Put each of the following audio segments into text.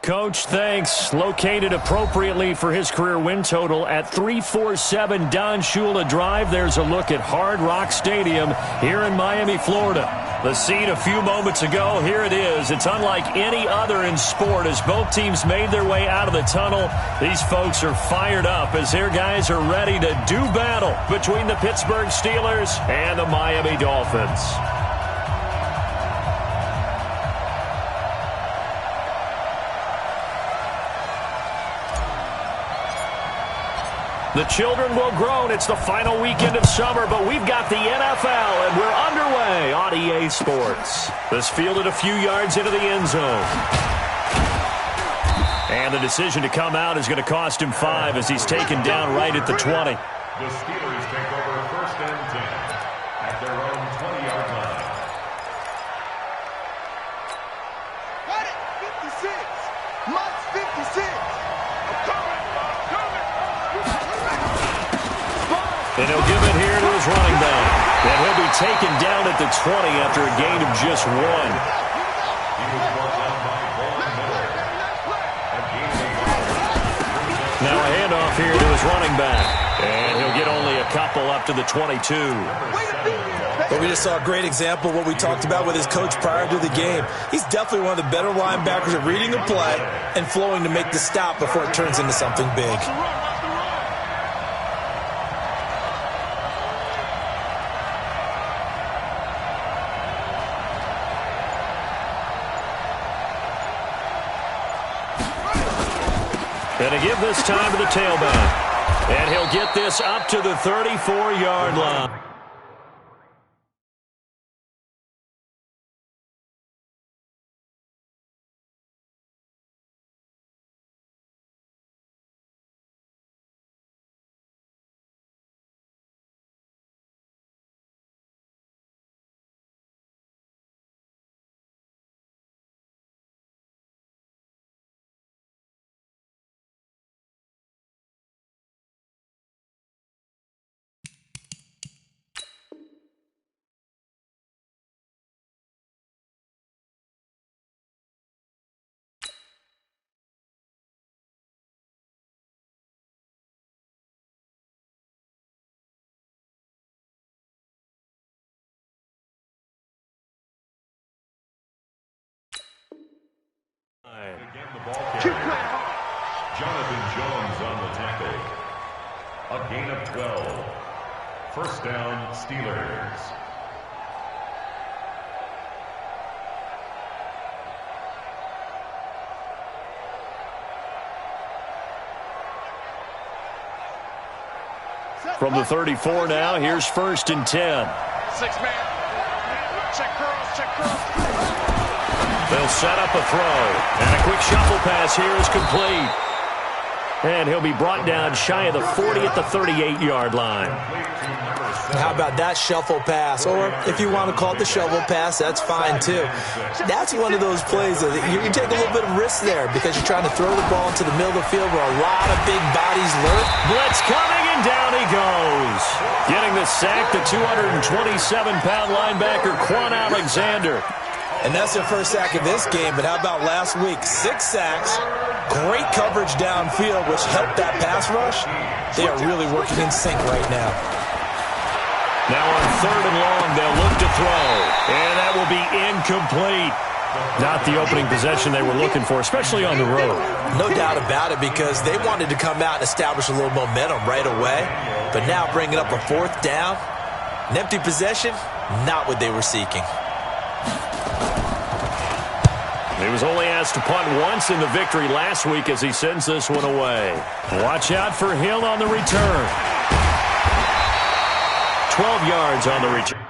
Coach, thanks. Located appropriately for his career win total at 347 Don Shula Drive. There's a look at Hard Rock Stadium here in Miami, Florida. The scene a few moments ago, here it is. It's unlike any other in sport as both teams made their way out of the tunnel. These folks are fired up as their guys are ready to do battle between the Pittsburgh Steelers and the Miami Dolphins. The children will groan. It's the final weekend of summer, but we've got the NFL, and we're underway on EA Sports. This fielded a few yards into the end zone. And the decision to come out is going to cost him 5 as he's taken down right at the 20. The Steelers take over 1st and 10 at their own 20-yard line. Got it, 56. Must 56. And he'll give it here to his running back. And he'll be taken down at the 20 after a gain of just 1. He was brought down by Von Miller. Now a handoff here to his running back. And he'll get only a couple up to the 22. But we just saw a great example of what we talked about with his coach prior to the game. He's definitely one of the better linebackers at reading the play and flowing to make the stop before it turns into something big. And to give this time to the tailback. And he'll get this up to the 34-yard line. Again, the ball carrier. Jonathan Jones on the tackle. A gain of 12. 1st down, Steelers. From the 34 now, here's 1st and 10. 6-man. Check cross. They'll set up a throw. And a quick shuffle pass here is complete. And he'll be brought down shy of the 40 at the 38-yard line. How about that shuffle pass? Or if you want to call it the shovel pass, that's fine too. That's one of those plays that you can take a little bit of risk there because you're trying to throw the ball into the middle of the field where a lot of big bodies lurk. Blitz coming, and down he goes. Getting the sack, the 227-pound linebacker, Quan Alexander. And that's their first sack of this game, but how about last week? 6 sacks, great coverage downfield, which helped that pass rush. They are really working in sync right now. Now on 3rd and long, they'll look to throw. And that will be incomplete. Not the opening possession they were looking for, especially on the road. No doubt about it, because they wanted to come out and establish a little momentum right away. But now bringing up a 4th down, an empty possession, not what they were seeking. He was only asked to punt once in the victory last week as he sends this one away. Watch out for Hill on the return. 12 yards on the return.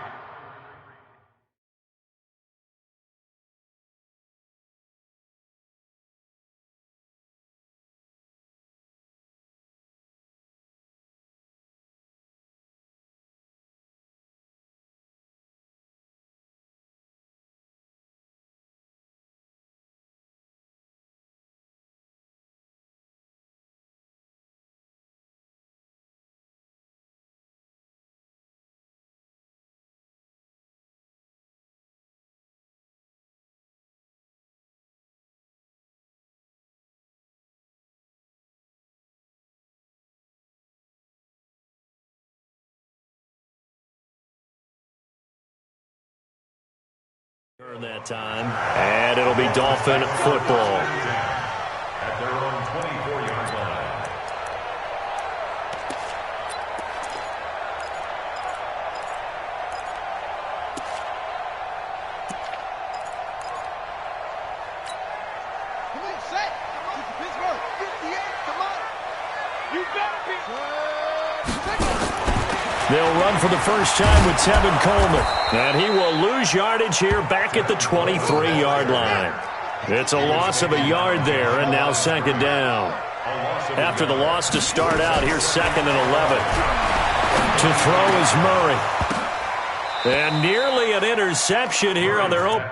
That time, and it'll be Dolphin football. At their own 24-yard line. Come on, set. Come on, Pittsburgh. 58, come on. You better be. They'll run for the first time with Tevin Coleman. And he will lose yardage here back at the 23-yard line. It's a loss of a yard there, and now second down. After the loss to start out, here's second and 11. To throw is Murray. And nearly an interception here on their own.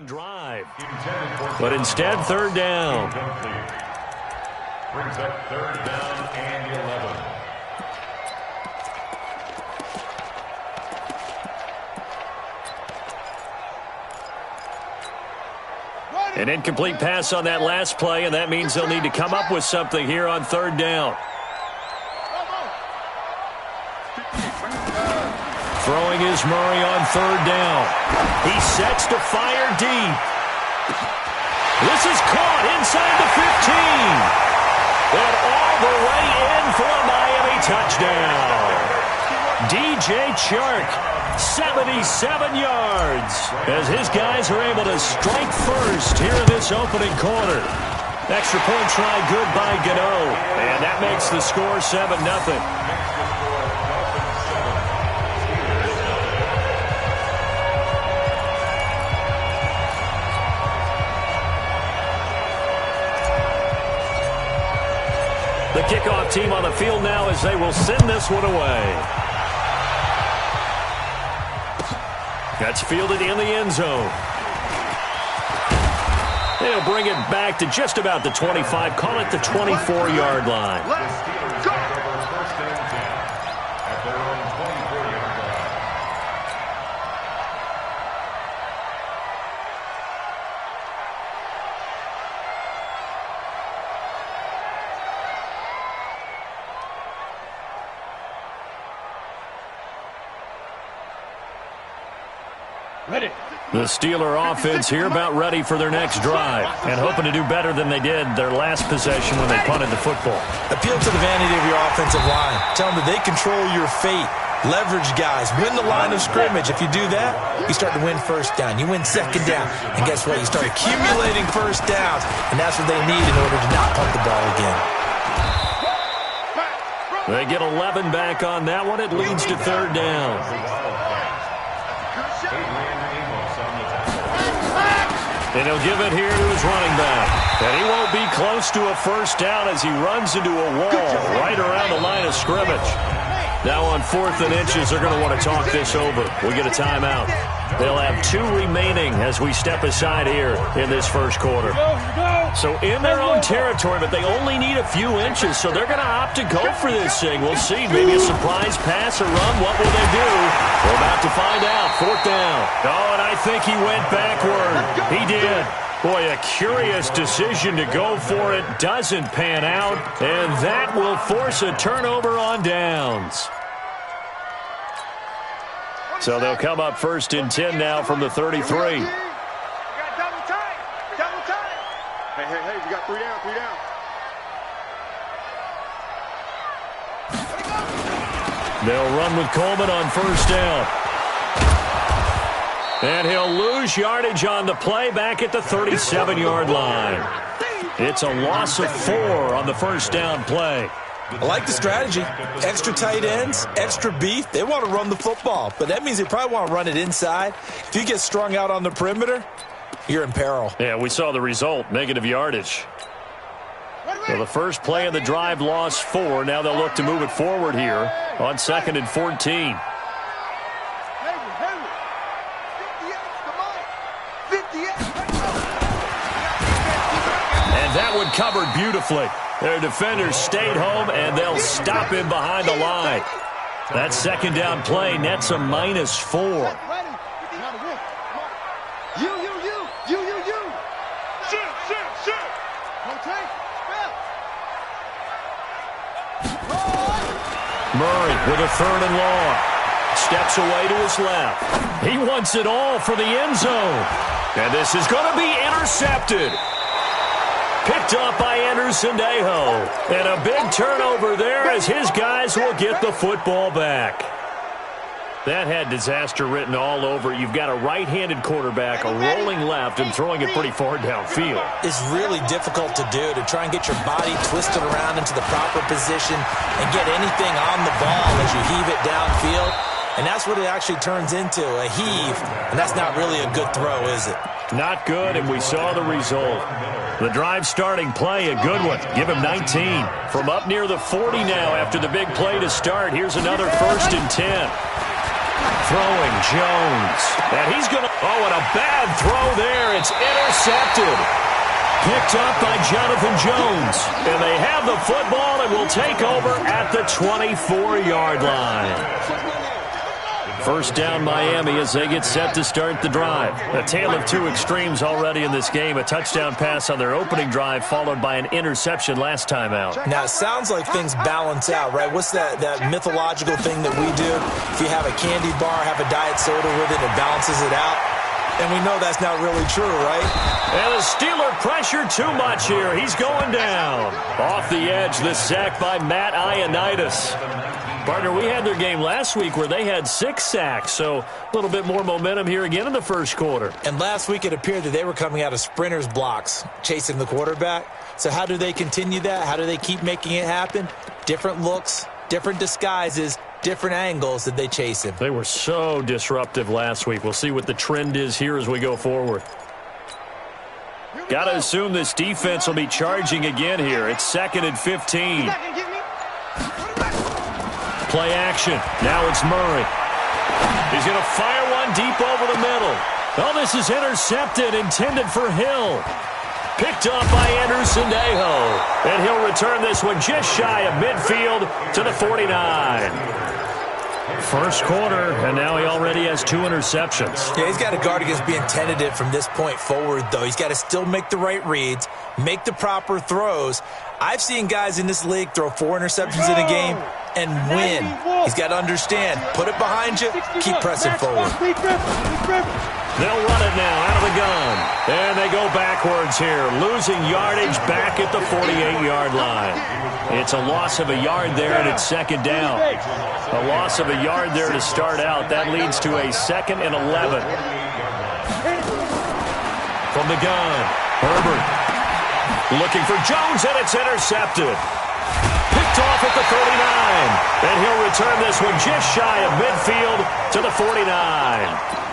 Drive, but instead third down. Brings up third down and 11. An incomplete pass on that last play, and that means they'll need to come up with something here on third down. Throwing is Murray on third down. He sets to fire deep. This is caught inside the 15. And all the way in for a Miami touchdown. DJ Chark, 77 yards, as his guys are able to strike first here in this opening quarter. Extra point try good by Gano, and that makes the score 7-0. The kickoff team on the field now as they will send this one away. That's fielded in the end zone. They'll bring it back to just about the 25. Call it the 24-yard line. Let's go. First and 10 at their own 24-yard line. Ready. The Steeler offense here about ready for their next drive and hoping to do better than they did their last possession when they punted the football. Appeal to the vanity of your offensive line. Tell them that they control your fate. Leverage guys. Win the line of scrimmage. If you do that, you start to win first down. You win second down. And guess what? You start accumulating first downs. And that's what they need in order to not punt the ball again. They get 11 back on that one. It leads to third down. And he'll give it here to his running back. And he won't be close to a first down as he runs into a wall right around the line of scrimmage. Now on 4th and inches, they're going to want to talk this over. We get a timeout. They'll have 2 remaining as we step aside here in this first quarter. So in their own territory, but they only need a few inches, so they're going to opt to go for this thing. We'll see. Maybe a surprise pass or run. What will they do? We're about to find out. 4th down. Oh, and I think he went backward. He did. Boy, a curious decision to go for it. Doesn't pan out, and that will force a turnover on downs. So they'll come up 1st and 10 now from the 33. We got double time. Double time. Hey, we got 3 down, 3 down. They'll run with Coleman on 1st down. And he'll lose yardage on the play back at the 37-yard line. It's a loss of 4 on the 1st down play. I like the strategy. Extra tight ends, extra beef. They want to run the football, but that means they probably want to run it inside. If you get strung out on the perimeter, you're in peril. Yeah, we saw the result, negative yardage. So the first play of the drive lost 4. Now they'll look to move it forward here on 2nd and 14. covered beautifully. Their defenders stayed home, and they'll stop him behind the line. That second down play nets a -4. Murray with a 3rd and long. Steps away to his left. He wants it all for the end zone. And this is going to be intercepted. Picked up by Anderson-Dejo. And a big turnover there as his guys will get the football back. That had disaster written all over. You've got a right-handed quarterback, a rolling left, and throwing it pretty far downfield. It's really difficult to do, to try and get your body twisted around into the proper position and get anything on the ball as you heave it downfield. And that's what it actually turns into, a heave. And that's not really a good throw, is it? Not good, and we saw the result. The drive starting play, a good one. Give him 19. From up near the 40 now after the big play to start. Here's another 1st and 10. Throwing Jones. And he's going to... Oh, and a bad throw there. It's intercepted. Picked up by Jonathan Jones. And they have the football and will take over at the 24-yard line. First down Miami as they get set to start the drive. A tale of two extremes already in this game. A touchdown pass on their opening drive followed by an interception last time out. Now, it sounds like things balance out, right? What's that mythological thing that we do? If you have a candy bar, have a diet soda with it, it balances it out. And we know that's not really true, right? And the Steeler pressure too much here. He's going down. Off the edge, the sack by Matt Ioannidis. Partner, we had their game last week where they had 6 sacks, so a little bit more momentum here again in the first quarter. And last week it appeared that they were coming out of sprinters blocks, chasing the quarterback. So how do they continue that? How do they keep making it happen? Different looks, different disguises, different angles that they chase him. They were so disruptive last week. We'll see what the trend is here as we go forward. Got to assume this defense will be charging again here. It's 2nd and 15. Play action. Now it's Murray. He's going to fire one deep over the middle. Oh, this is intercepted, intended for Hill. Picked up by Anderson-Dejo. And he'll return this one just shy of midfield to the 49. First quarter, and now he already has 2 interceptions. Yeah, he's got to guard against being tentative from this point forward, though. He's got to still make the right reads, make the proper throws. I've seen guys in this league throw 4 interceptions in a game and win. He's got to understand, put it behind you, keep pressing forward. They'll run it now out of the gun. And they go backwards here, losing yardage back at the 48-yard line. It's a loss of a yard there, and it's 2nd down. A loss of a yard there to start out. That leads to a 2nd and 11. From the gun, Herbert looking for Jones, and it's intercepted. Picked off at the 39. And he'll return this one just shy of midfield to the 49.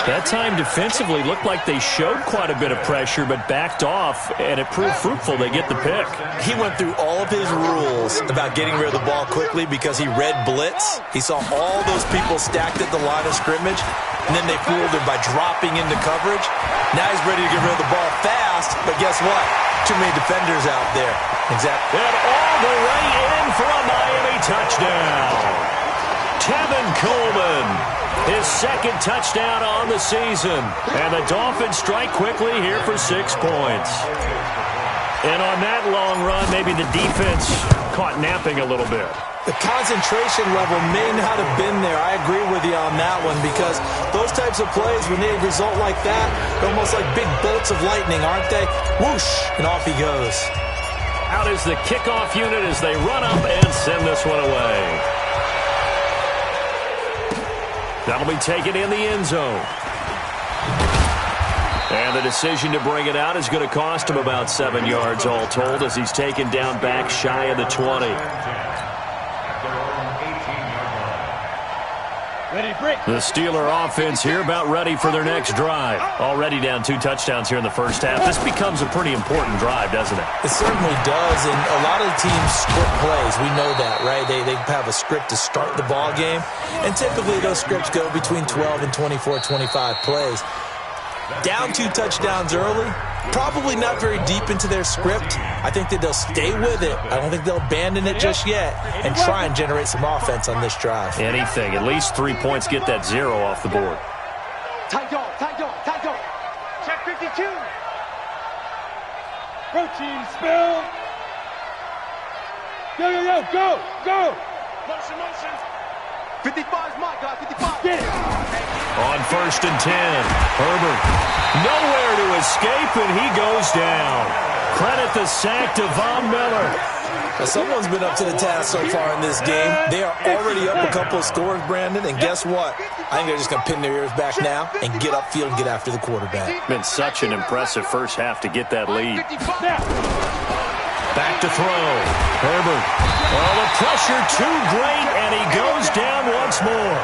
That time defensively looked like they showed quite a bit of pressure but backed off, and it proved fruitful. They get the pick. He went through all of his rules about getting rid of the ball quickly because he read blitz. He saw all those people stacked at the line of scrimmage, and then they fooled him by dropping into coverage. Now he's ready to get rid of the ball fast, but guess what? Too many defenders out there. Exactly. And all the way in for a Miami touchdown. Tevin Coleman, his 2nd touchdown on the season. And the Dolphins strike quickly here for 6 points. And on that long run, maybe the defense caught napping a little bit. The concentration level may not have been there. I agree with you on that one because those types of plays, when they result like that, they're almost like big bolts of lightning, aren't they? Whoosh, and off he goes. Out is the kickoff unit as they run up and send this one away. That'll be taken in the end zone. And the decision to bring it out is going to cost him about 7 yards all told as he's taken down back shy of the 20. The Steeler offense here about ready for their next drive. Already down 2 touchdowns here in the first half. This becomes a pretty important drive, doesn't it? It certainly does, and a lot of the teams script plays. We know that, right? They have a script to start the ball game, and typically those scripts go between 12 and 24, 25 plays. Down 2 touchdowns early, probably not very deep into their script. I think that they'll stay with it. I don't think they'll abandon it just yet and try and generate some offense on this drive. Anything. At least 3 points, get that 0 off the board. Tight dog. Check 52. Protein spill. Go. Motion. 55's my guy, 55. Get it. On 1st and 10, Herbert nowhere to escape, and he goes down. Credit the sack to Von Miller. Now, someone's been up to the task so far in this game. They are already up a couple of scores, Brandon, and guess what? I think they're just going to pin their ears back now and get upfield and get after the quarterback. Been such an impressive first half to get that lead. Back to throw. Herbert. Oh, the pressure too great, and he goes down once more.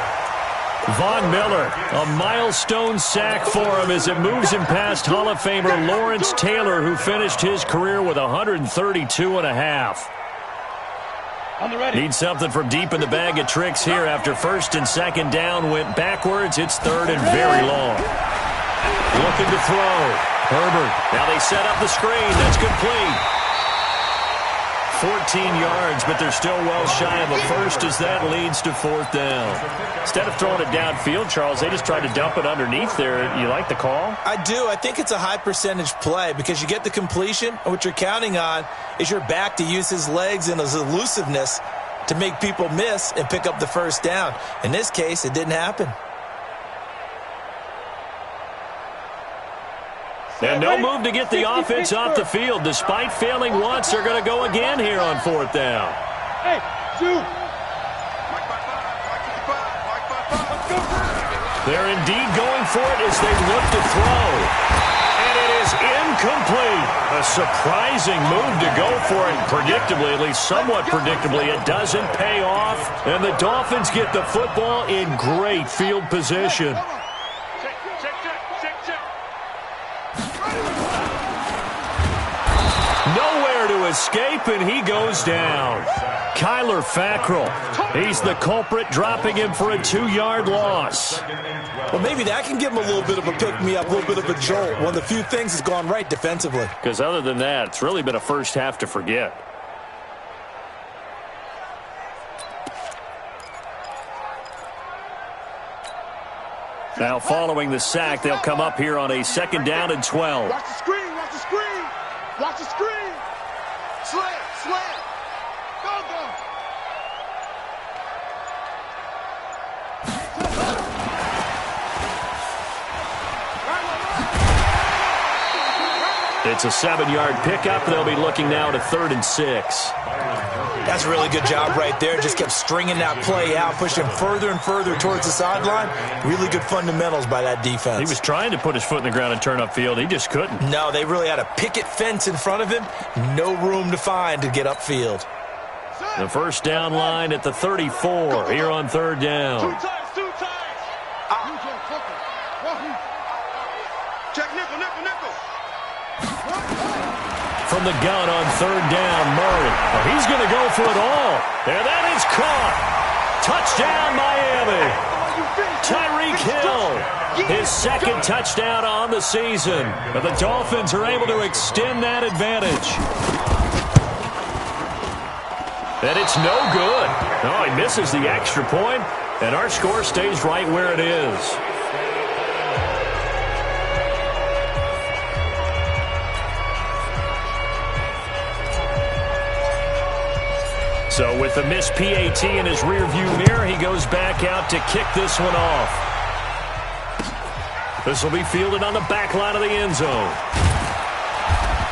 Von Miller, a milestone sack for him as it moves him past Hall of Famer Lawrence Taylor, who finished his career with 132.5. Need something from deep in the bag of tricks here after 1st and 2nd down went backwards. It's 3rd and very long. Looking to throw. Herbert. Now they set up the screen. That's complete. 14 yards, but they're still well shy of a first as that leads to 4th down. Instead of throwing it downfield, Charles, they just tried to dump it underneath there. You like the call? I do. I think it's a high percentage play because you get the completion, and what you're counting on is your back to use his legs and his elusiveness to make people miss and pick up the 1st down. In this case, it didn't happen. And no move to get the offense off the field. Despite failing once, they're going to go again here on 4th down. Hey, shoot. They're indeed going for it as they look to throw. And it is incomplete. A surprising move to go for it. Predictably, at least somewhat predictably, it doesn't pay off. And the Dolphins get the football in great field position. Nowhere to escape, and he goes down. Kyler Fackrell, he's the culprit, dropping him for a 2-yard loss. Well, maybe that can give him a little bit of a pick-me-up, a little bit of a jolt. One of the few things that's gone right defensively. Because other than that, it's really been a first half to forget. Now following the sack, they'll come up here on a 2nd down and 12. Watch the screen. Watch the screen. Slant. Go. It's a 7-yard pickup. They'll be looking now to 3rd and 6. That's a really good job right there. Just kept stringing that play out, pushing further and further towards the sideline. Really good fundamentals by that defense. He was trying to put his foot in the ground and turn upfield. He just couldn't. No, they really had a picket fence in front of him. No room to find to get upfield. The 1st down line at the 34 here on 3rd down. Two times. Check nickel. From the gun on 3rd down, Murray. Oh, he's going to go for it all. And that is caught. Touchdown, Miami. Tyreek Hill, his 2nd touchdown on the season. But the Dolphins are able to extend that advantage. And it's no good. No, he misses the extra point, and our score stays right where it is. So with the missed PAT in his rearview mirror, he goes back out to kick this one off. This will be fielded on the back line of the end zone.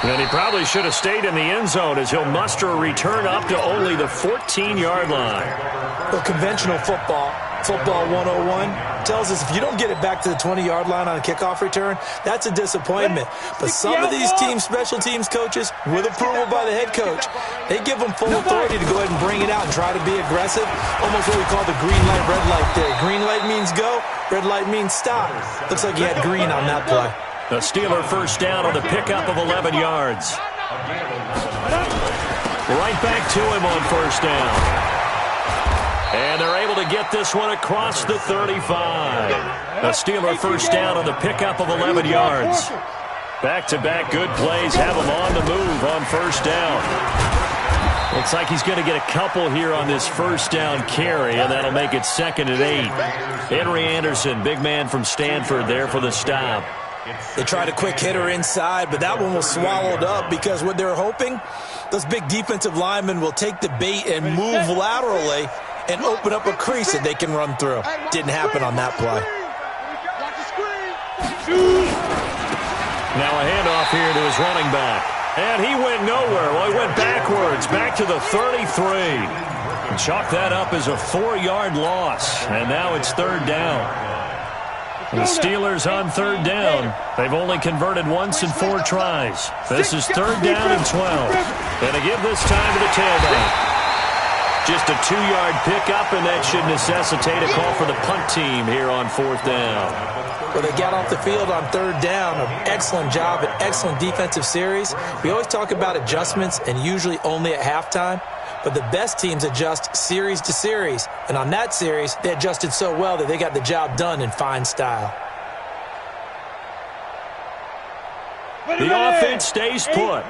And he probably should have stayed in the end zone as he'll muster a return up to only the 14-yard line. Well, conventional football 101, tells us if you don't get it back to the 20-yard line on a kickoff return, that's a disappointment. But some of these teams, special teams coaches, with approval by the head coach, they give them full authority to go ahead and bring it out and try to be aggressive. Almost what we call the green light, red light there. Green light means go, red light means stop. Looks like he had green on that play. The Steeler 1st down on the pickup of 11 yards. Right back to him on 1st down. And they're able to get this one across the 35. A Steeler first down on the pickup of 11 yards. Back-to-back good plays have him on the move on first down. Looks like he's going to get a couple here on this first down carry, and that'll make it 2nd and 8. Henry Anderson, big man from Stanford, there for the stop. They tried a quick hitter inside, but that one was swallowed up because what they're hoping, those big defensive linemen will take the bait and move laterally and open up a crease that they can run through. Didn't happen on that play. Now a handoff here to his running back. And he went nowhere. Well, he went backwards, back to the 33. Chalk that up as a 4-yard loss. And now it's 3rd down. The Steelers on 3rd down. They've only converted once in 4 tries. This is 3rd down and 12. And to give this time to the tailback. Just a 2-yard pickup, and that should necessitate a call for the punt team here on 4th down. Well, they got off the field on 3rd down. An excellent job, an excellent defensive series. We always talk about adjustments and usually only at halftime. But the best teams adjust series to series. And on that series, they adjusted so well that they got the job done in fine style. The offense stays put.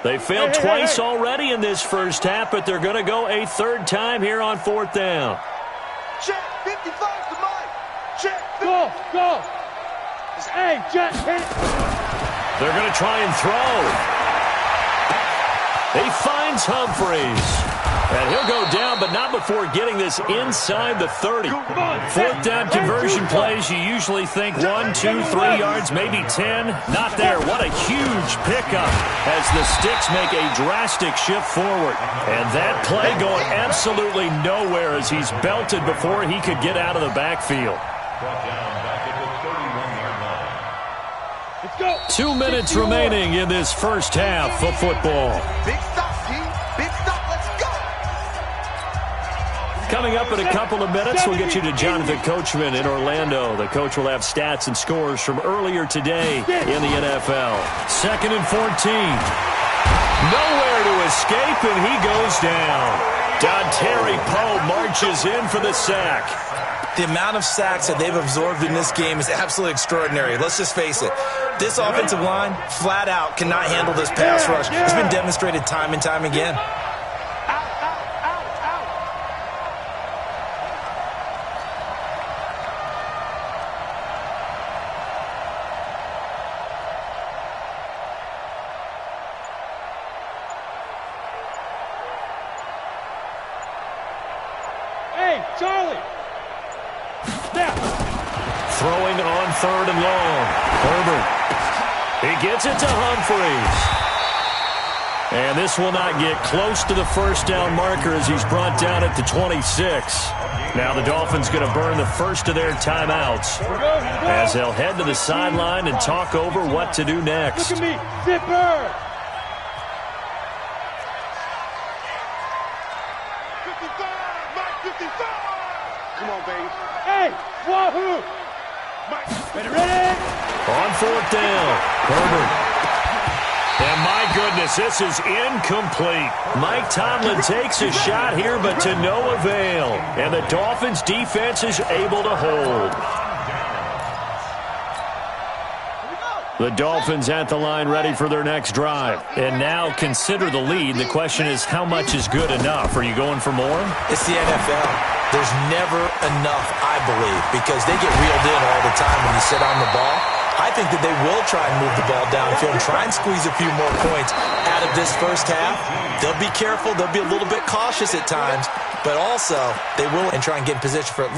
They failed twice already in this first half, but they're going to go a 3rd time here on 4th down. Check 55 to Mike. Check. Go. Hey, Jack, hit it. They're going to try and throw. He finds Humphreys. And he'll go down, but not before getting this inside the 30. 4th down conversion plays, you usually think 1, 2, 3 yards, maybe 10. Not there. What a huge pickup as the Sticks make a drastic shift forward. And that play going absolutely nowhere as he's belted before he could get out of the backfield. 2 minutes remaining in this first half of football. Big stop, G. Big stop. Let's go. Coming up in a couple of minutes, we'll get you to Jonathan Coachman in Orlando. The coach will have stats and scores from earlier today in the NFL. 2nd and 14. Nowhere to escape, and he goes down. Dontari Poe marches in for the sack. The amount of sacks that they've absorbed in this game is absolutely extraordinary. Let's just face it. This offensive line, flat out, cannot handle this pass rush. It's been demonstrated time and time again. Hey, Charlie. Throwing on 3rd and long. Herbert. He gets it to Humphreys. And this will not get close to the first down marker as he's brought down at the 26. Now the Dolphins going to burn the first of their timeouts as they'll head to the sideline and talk over what to do next. Look at me, Zipper. 55, Mike 55. Come on, baby. Hey, Wahoo. Mike, Ready? On 4th down, Herbert. And my goodness, this is incomplete. Mike Tomlin takes a shot here, but to no avail. And the Dolphins' defense is able to hold. The Dolphins at the line ready for their next drive. And now consider the lead. The question is, how much is good enough? Are you going for more? It's the NFL. There's never enough, I believe, because they get reeled in all the time when you sit on the ball. I think that they will try and move the ball downfield and try and squeeze a few more points out of this first half. They'll be careful. They'll be a little bit cautious at times, but also they will and try and get in position for at least